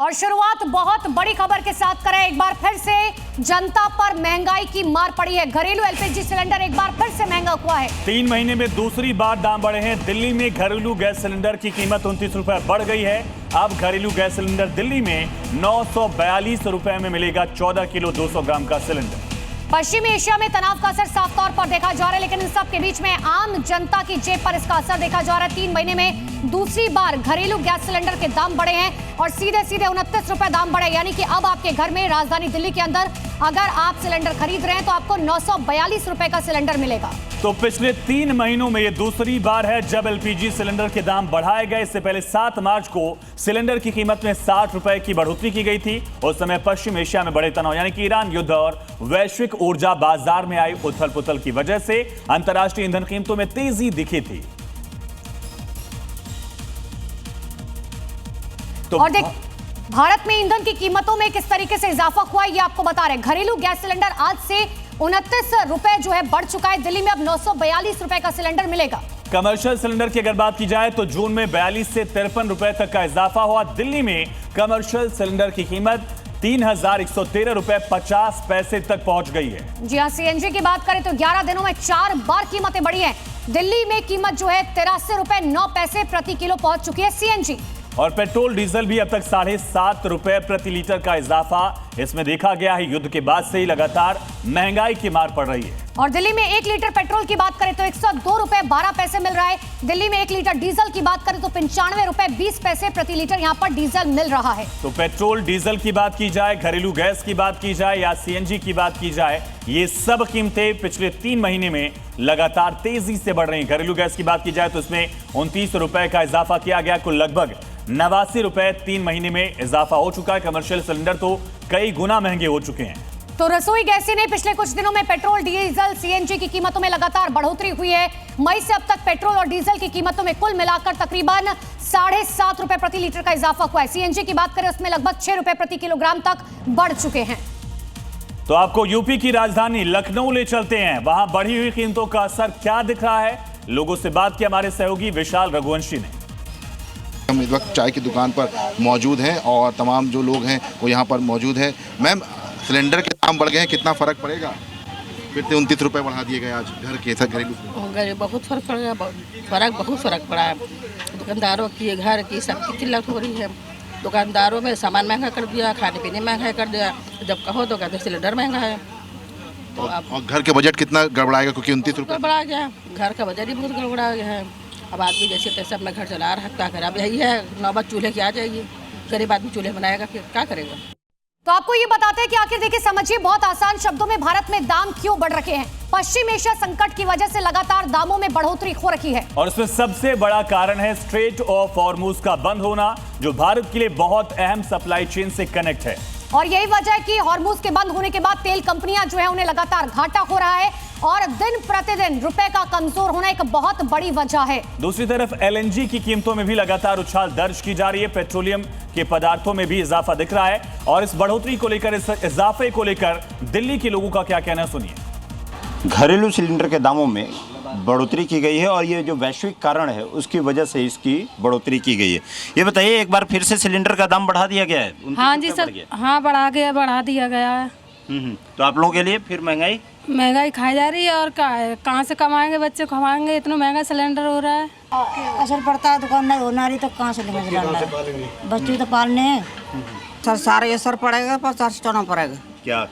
और शुरुआत बहुत बड़ी खबर के साथ करें। एक बार फिर से जनता पर महंगाई की मार पड़ी है। घरेलू एलपीजी सिलेंडर एक बार फिर से महंगा हुआ है। 3 महीने में दूसरी बार दाम बढ़े हैं। दिल्ली में घरेलू गैस सिलेंडर की कीमत 29 रुपए बढ़ गई है। अब घरेलू गैस सिलेंडर दिल्ली में 942 रुपए में मिलेगा 14 किलो 200 ग्राम का सिलेंडर। पश्चिमी एशिया में तनाव का असर साफ तौर पर देखा जा रहा है, लेकिन इन सब के बीच में आम जनता की जेब पर इसका असर देखा जा रहा है। 3 महीने में दूसरी बार घरेलू गैस सिलेंडर के दाम बढ़े हैं और सीधे 29 रुपए दाम बढ़े, यानी कि अब आपके घर में राजधानी दिल्ली के अंदर अगर आप सिलेंडर खरीद रहे हैं तो आपको 942 रुपए का सिलेंडर मिलेगा। तो पिछले 3 महीनों में ये दूसरी बार है जब एलपीजी सिलेंडर के दाम बढ़ाए गए। इससे पहले 7 मार्च को सिलेंडर की कीमत में 60 रुपए की बढ़ोतरी की गई थी। उस समय पश्चिम एशिया में बड़े तनाव यानी कि ईरान युद्ध और वैश्विक ऊर्जा बाजार में आई उथल पुथल की वजह से अंतर्राष्ट्रीय ईंधन कीमतों में तेजी दिखी थी। तो और देख, भारत में ईंधन की कीमतों में किस तरीके से इजाफा हुआ है ये आपको बता रहे हैं। घरेलू गैस सिलेंडर आज से 29 रुपए जो है बढ़ चुका है। दिल्ली में अब 942 रुपए का सिलेंडर मिलेगा। कमर्शियल सिलेंडर की अगर बात की जाए तो जून में 42 से 53 रुपए तक का इजाफा हुआ। दिल्ली में कमर्शियल सिलेंडर की कीमत 3113 रुपए 50 पैसे तक पहुंच गई है। जी हां, सीएनजी की बात करें तो 11 दिनों में 4 बार कीमतें बढ़ी हैं। दिल्ली में कीमत जो है 83 रुपए 9 पैसे प्रति किलो पहुंच चुकी है सीएनजी। और पेट्रोल डीजल भी अब तक 7.5 रुपए प्रति लीटर का इजाफा इसमें देखा गया है। युद्ध के बाद से ही लगातार महंगाई की मार पड़ रही है। और दिल्ली में 1 लीटर पेट्रोल की बात करें तो 102 रुपए 12 पैसे मिल रहा है। दिल्ली में 1 लीटर डीजल की बात करें तो 95 रुपए 20 पैसे प्रति लीटर यहां पर डीजल मिल रहा है। तो पेट्रोल डीजल की बात की जाए, घरेलू गैस की बात की जाए या सीएनजी की बात की जाए, ये सब कीमतें पिछले 3 महीने में लगातार तेजी से बढ़ रही हैं। घरेलू गैस की बात की जाए तो इसमें 29 रुपए का इजाफा किया गया। कुल लगभग 89 रुपए 3 महीने में इजाफा हो चुका है। कमर्शियल सिलेंडर तो कई गुना महंगे हो चुके हैं। तो रसोई गैस ने पिछले कुछ दिनों में पेट्रोल, डीजल, सीएनजी की कीमतों में लगातार बढ़ोतरी हुई है। मई से अब तक पेट्रोल और डीजल की कीमतों में कुल मिलाकर तकरीबन 7.5 रुपए प्रति लीटर का इजाफा हुआ है। सीएनजी की बात करें उसमें लगभग 6 रुपए प्रति किलोग्राम तक बढ़ चुके हैं। तो आपको यूपी की राजधानी लखनऊ ले चलते हैं। वहां बढ़ी हुई कीमतों का असर क्या दिख रहा है, लोगों से बात की हमारे सहयोगी विशाल रघुवंशी ने। हम इस वक्त चाय की दुकान पर मौजूद हैं और तमाम जो लोग हैं वो यहाँ पर मौजूद हैं। मैम, सिलेंडर के दाम बढ़ गए हैं, कितना फ़र्क पड़ेगा? फिर से 29 रुपये बढ़ा दिए गए आज घर के घरेलू। बहुत फ़र्क पड़ गया, बहुत फ़र्क पड़ा है। दुकानदारों की, घर की, सबकी किल्लत हो रही है। दुकानदारों में सामान महंगा कर दिया, खाने पीने महंगा कर दिया। जब कहो तो कहते सिलेंडर महंगा है। तो और घर के बजट कितना गड़बड़ाएगा क्योंकि 29 रुपये गड़बड़ा गया। घर का बजट ही बहुत गड़बड़ा गया है। अब आदमी जैसे तैसे अपना घर चला रहा है, क्या करे। अब यही है, नौबत चूल्हे की आ जाइए। गरीब आदमी चूल्हे बनाएगा, फिर क्या करेगा। तो आपको ये बताते हैं कि आखिर देखिए, समझिए बहुत आसान शब्दों में भारत में दाम क्यों बढ़ रखे हैं। पश्चिम एशिया संकट की वजह से लगातार दामों में बढ़ोतरी हो रखी है और इसमें सबसे बड़ा कारण है स्ट्रेट ऑफ हॉर्मुज का बंद होना, जो भारत के लिए बहुत अहम सप्लाई चेन से कनेक्ट है। और यही वजह है कि हॉर्मुज के बंद होने के बाद तेल कंपनियां जो है उन्हें लगातार घाटा हो रहा है और दिन प्रतिदिन रुपए का कमजोर होना एक बहुत बड़ी वजह है। दूसरी तरफ एलएनजी की कीमतों में भी लगातार उछाल दर्ज की जा रही है। पेट्रोलियम के पदार्थों में भी इजाफा दिख रहा है और इस बढ़ोतरी को लेकर, इस इजाफे को लेकर दिल्ली के लोगों का क्या कहना, सुनिए। घरेलू सिलेंडर के दामों में बढ़ोतरी की गई है और ये जो वैश्विक कारण है उसकी वजह से इसकी बढ़ोतरी की गई है। ये बताइए, एक बार फिर से सिलेंडर का दाम बढ़ा दिया गया है? हाँ जी सर, हाँ बढ़ा दिया गया है। तो आप लोगों के लिए फिर महंगाई खाई जा रही है और कहाँ से कमाएंगे, बच्चे खवाएंगे, इतना महंगा सिलेंडर हो रहा है। असर पड़ता है, दुकान नहीं होना रही तो कहाँ से लेंगे सिलेंडर, बच्चे तो पालने हैं। सर सारे असर पड़ेगा पर चार्ज करना पड़ेगा। क्या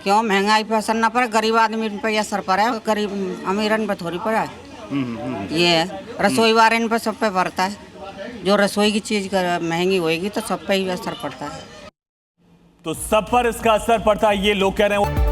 क्यों? महंगाई पे असर ना पड़े, गरीब आदमी पे असर पड़े, गरीब अमीरन पे थोड़ी पड़ा है। ये है, रसोई वाले पे सब पे पड़ता है। जो रसोई की चीज़ महंगी होएगी तो सब पे ही असर पड़ता है। तो सब पर इसका असर पड़ता है, ये लोग कह रहे हैं।